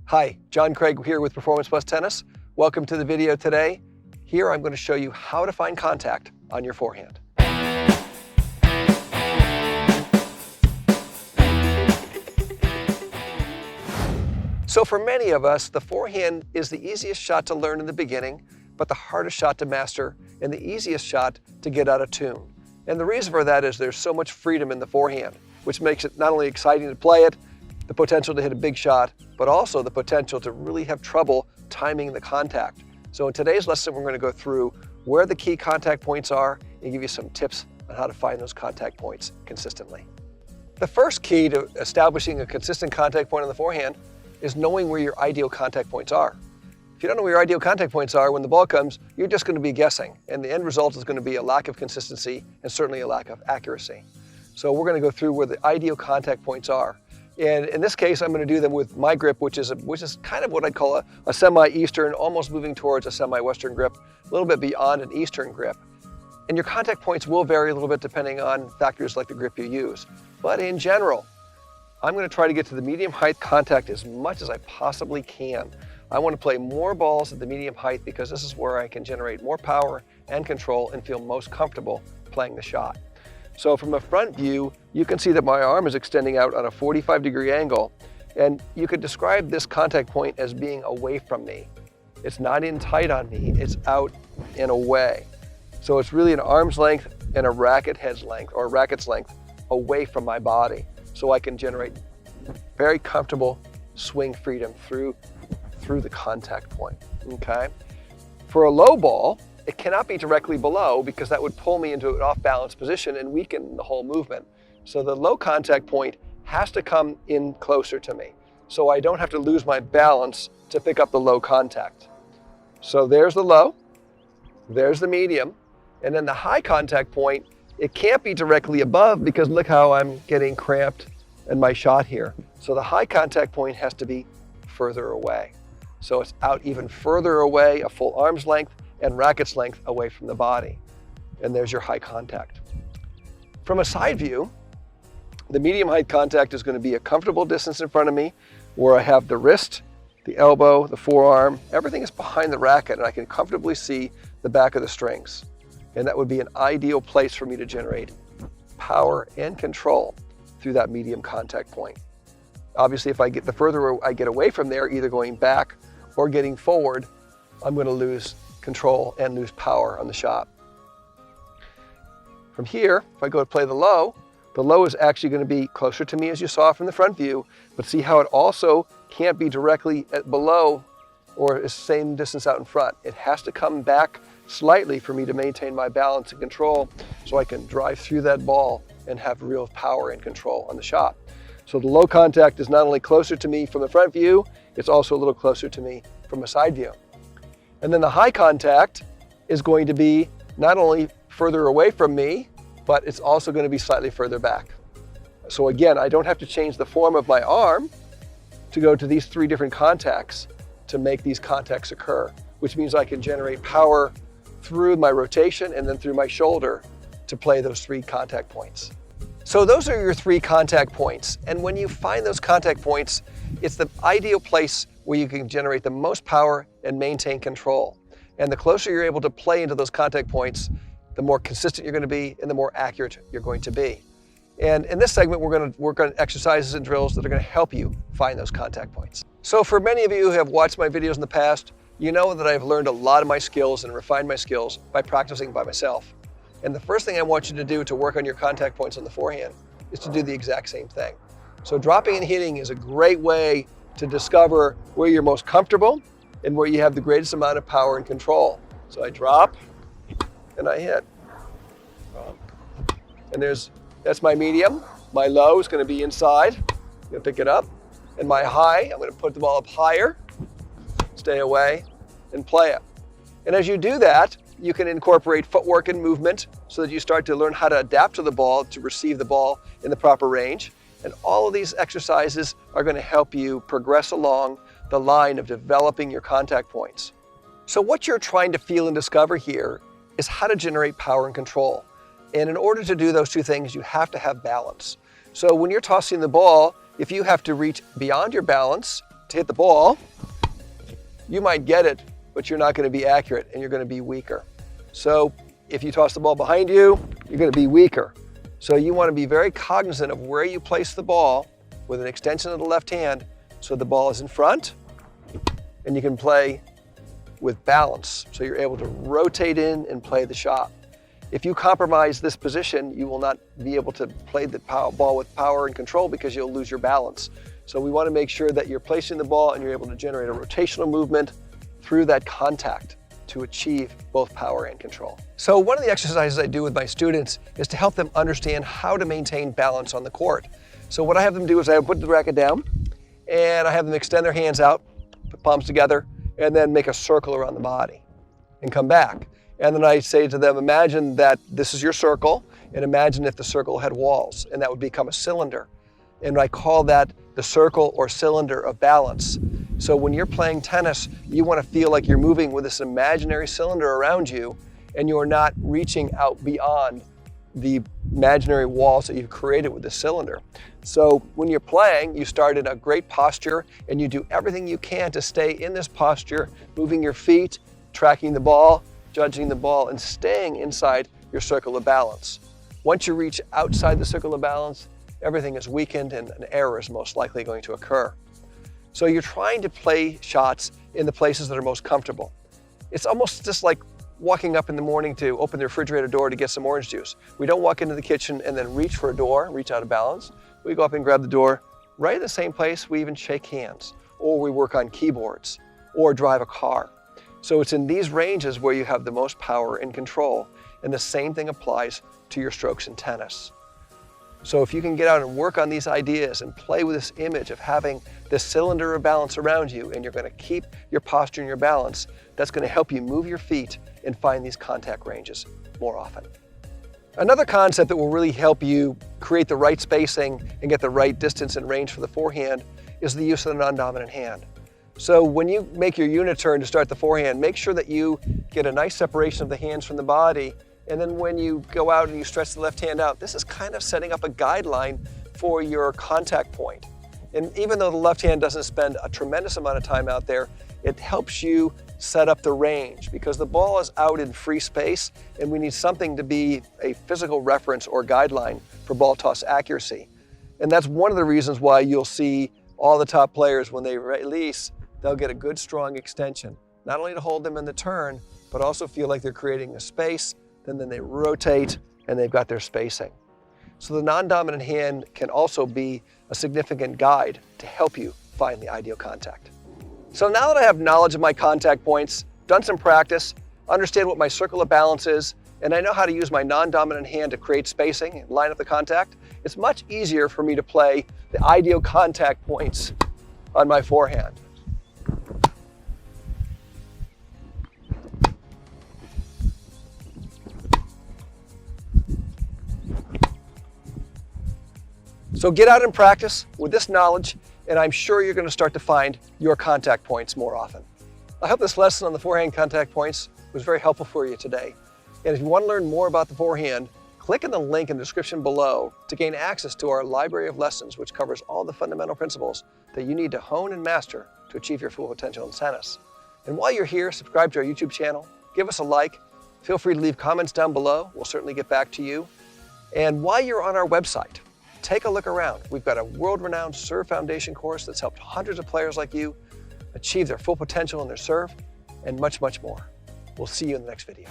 Hi, John Craig here with Performance Plus Tennis. Welcome to the video today. Here I'm going to show you how to find contact on your forehand. So for many of us, the forehand is the easiest shot to learn in the beginning, but the hardest shot to master and the easiest shot to get out of tune. And the reason for that is there's so much freedom in the forehand, which makes it not only exciting to play it, the potential to hit a big shot, but also the potential to really have trouble timing the contact. So in today's lesson, we're going to go through where the key contact points are and give you some tips on how to find those contact points consistently. The first key to establishing a consistent contact point on the forehand is knowing where your ideal contact points are. If you don't know where your ideal contact points are when the ball comes, you're just going to be guessing, and the end result is going to be a lack of consistency and certainly a lack of accuracy. So we're going to go through where the ideal contact points are. And in this case, I'm going to do them with my grip, which is kind of what I'd call a semi-Eastern, almost moving towards a semi-Western grip, a little bit beyond an Eastern grip. And your contact points will vary a little bit depending on factors like the grip you use. But in general, I'm going to try to get to the medium height contact as much as I possibly can. I want to play more balls at the medium height because this is where I can generate more power and control and feel most comfortable playing the shot. So from a front view, you can see that my arm is extending out on a 45-degree angle, and you could describe this contact point as being away from me. It's not in tight on me, it's out and away. So it's really an arm's length and a racket's length away from my body, so I can generate very comfortable swing freedom through the contact point, okay? For a low ball, it cannot be directly below because that would pull me into an off-balance position and weaken the whole movement. So the low contact point has to come in closer to me, so I don't have to lose my balance to pick up the low contact. So there's the low, there's the medium, and then the high contact point, it can't be directly above because look how I'm getting cramped in my shot here. So the high contact point has to be further away. So it's out even further away, a full arm's length, and racket's length away from the body. And there's your high contact. From a side view, the medium height contact is going to be a comfortable distance in front of me where I have the wrist, the elbow, the forearm, everything is behind the racket and I can comfortably see the back of the strings. And that would be an ideal place for me to generate power and control through that medium contact point. Obviously, if the further I get away from there, either going back or getting forward, I'm going to lose control and lose power on the shot. From here, if I go to play the low is actually going to be closer to me as you saw from the front view, but see how it also can't be directly below or the same distance out in front. It has to come back slightly for me to maintain my balance and control so I can drive through that ball and have real power and control on the shot. So the low contact is not only closer to me from the front view, it's also a little closer to me from a side view. And then the high contact is going to be not only further away from me, but it's also going to be slightly further back. So again, I don't have to change the form of my arm to go to these three different contacts to make these contacts occur, which means I can generate power through my rotation and then through my shoulder to play those three contact points. So those are your three contact points. And when you find those contact points, it's the ideal place where you can generate the most power and maintain control. And the closer you're able to play into those contact points, the more consistent you're going to be and the more accurate you're going to be. And in this segment, we're going to work on exercises and drills that are going to help you find those contact points. So for many of you who have watched my videos in the past, you know that I've learned a lot of my skills and refined my skills by practicing by myself. And the first thing I want you to do to work on your contact points on the forehand is to do the exact same thing. So dropping and hitting is a great way to discover where you're most comfortable and where you have the greatest amount of power and control. So I drop and I hit. And that's my medium. My low is going to be inside. I'm going to pick it up. And my high, I'm going to put the ball up higher, stay away, and play it. And as you do that, you can incorporate footwork and movement so that you start to learn how to adapt to the ball, to receive the ball in the proper range. And all of these exercises are going to help you progress along the line of developing your contact points. So what you're trying to feel and discover here is how to generate power and control. And in order to do those two things, you have to have balance. So when you're tossing the ball, if you have to reach beyond your balance to hit the ball, you might get it, but you're not going to be accurate and you're going to be weaker. So if you toss the ball behind you, you're going to be weaker. So you want to be very cognizant of where you place the ball with an extension of the left hand so the ball is in front and you can play with balance. So you're able to rotate in and play the shot. If you compromise this position, you will not be able to play the ball with power and control because you'll lose your balance. So we want to make sure that you're placing the ball and you're able to generate a rotational movement through that contact to achieve both power and control. So one of the exercises I do with my students is to help them understand how to maintain balance on the court. So what I have them do is I put the racket down and I have them extend their hands out, put palms together, and then make a circle around the body and come back. And then I say to them, imagine that this is your circle, and imagine if the circle had walls, and that would become a cylinder. And I call that the circle or cylinder of balance. So when you're playing tennis, you want to feel like you're moving with this imaginary cylinder around you, and you're not reaching out beyond the imaginary walls that you've created with the cylinder. So when you're playing, you start in a great posture, and you do everything you can to stay in this posture, moving your feet, tracking the ball, judging the ball, and staying inside your circle of balance. Once you reach outside the circle of balance, everything is weakened and an error is most likely going to occur. So you're trying to play shots in the places that are most comfortable. It's almost just like walking up in the morning to open the refrigerator door to get some orange juice. We don't walk into the kitchen and then reach for a door, reach out of balance. We go up and grab the door right in the same place we even shake hands, or we work on keyboards, or drive a car. So it's in these ranges where you have the most power and control, and the same thing applies to your strokes in tennis. So if you can get out and work on these ideas and play with this image of having this cylinder of balance around you, and you're going to keep your posture and your balance, that's going to help you move your feet and find these contact ranges more often. Another concept that will really help you create the right spacing and get the right distance and range for the forehand is the use of the non-dominant hand. So when you make your unit turn to start the forehand, make sure that you get a nice separation of the hands from the body. And then when you go out and you stretch the left hand out, this is kind of setting up a guideline for your contact point. And even though the left hand doesn't spend a tremendous amount of time out there, it helps you set up the range because the ball is out in free space and we need something to be a physical reference or guideline for ball toss accuracy. And that's one of the reasons why you'll see all the top players, when they release, they'll get a good strong extension, not only to hold them in the turn, but also feel like they're creating a space, and then they rotate and they've got their spacing. So the non-dominant hand can also be a significant guide to help you find the ideal contact. So now that I have knowledge of my contact points, done some practice, understand what my circle of balance is, and I know how to use my non-dominant hand to create spacing and line up the contact, it's much easier for me to play the ideal contact points on my forehand. So get out and practice with this knowledge, and I'm sure you're going to start to find your contact points more often. I hope this lesson on the forehand contact points was very helpful for you today. And if you want to learn more about the forehand, click on the link in the description below to gain access to our library of lessons, which covers all the fundamental principles that you need to hone and master to achieve your full potential in tennis. And while you're here, subscribe to our YouTube channel, give us a like, feel free to leave comments down below. We'll certainly get back to you. And while you're on our website, take a look around. We've got a world-renowned serve foundation course that's helped hundreds of players like you achieve their full potential in their serve, and much, much more. We'll see you in the next video.